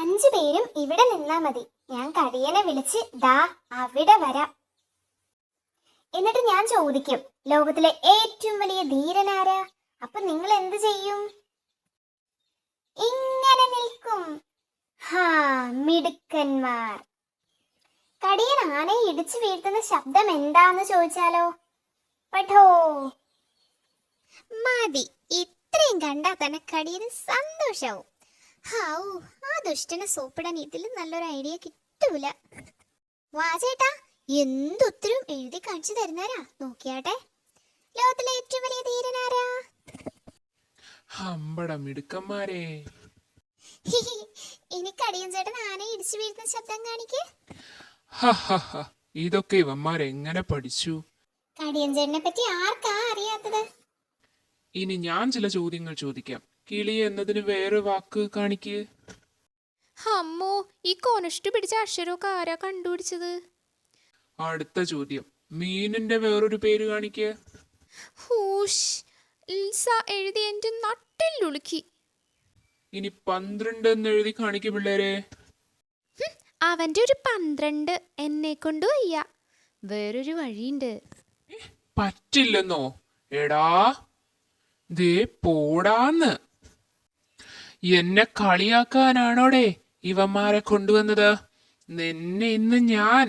5 പേരും ഇവിടെ നിന്നാ മതി. ഞാൻ കടിയനെ വിളിച്ച് ദാ അവിടെ വരാം. എന്നിട്ട് ഞാൻ ചോദിക്കും, ലോകത്തിലെ ഏറ്റവും വലിയ ധീരനാരാ? അപ്പൊ നിങ്ങൾ എന്ത് ചെയ്യും? ഇങ്ങനെ നിൽക്കും. ഹാ, മിടുക്കന്മാർ. കടിയൻ ആനയെ ഇടിച്ചു വീഴ്ത്തുന്ന ശബ്ദം എന്താന്ന് ചോദിച്ചാലോ? പഠോ. മതി, ഇത്രയും കണ്ടാ തന്നെ കടിയന് സന്തോഷാവും. ഹാവൂ, ആ ദുഷ്ടനെ സോപ്പിടാൻ ഇതിൽ നല്ലൊരു ഐഡിയ കിട്ടൂല. വാ ചേട്ടാ, എന്തുത്തരം എഴുതി കാണിച്ചു തരുന്നാരാ? നോക്കിയാട്ടെ, ലോകത്തിലെ ഏറ്റവും വലിയ ധീരനാരാ? ഹമ്പട മിടുക്കന്മാരെ. ഇനി കടിയൻ ചേട്ടൻ ആനയെ ഇടിച്ചു വീഴുന്ന ശബ്ദം കാണിക്കേ. ഇതൊക്കെ ഇവന്മാരെങ്ങനെ പഠിച്ചു? കടിയൻ ചേട്ടനെ പറ്റി ആർക്കാ അറിയാത്തത്? ഇനി ഞാൻ ചില ചോദ്യങ്ങൾ ചോദിക്കാം. കിളി എന്നതിന് വേറെ വാക്ക് കാണിക്ക്. അമ്മോ, ഈ കോനഷ്ട് പിടിച്ച അക്ഷരമൊക്കെ ആരാ കണ്ടുപിടിച്ചത്? അടുത്ത ചോദ്യം, മീനിന്റെ വേറൊരു പേര് കാണിക്ക്. ഹൂഷ്, ഇൽസ എഴുതി എന്റെ നട്ടിലുളുക്കി. ഇനി 12 എന്ന് എഴുതി കാണിക്ക് പിള്ളേരെ. അവന്റെ ഒരു 12 എന്നെ കൊണ്ട് വയ്യ. വേറൊരു വഴിയുണ്ട്. പറ്റില്ലെന്നോ? എടാ ദേ പോടാന്ന്. എന്നെ കളിയാക്കാനാണോടെ ഇവന്മാരെ കൊണ്ടുവന്നത്? നിന്നെ ഇന്ന് ഞാൻ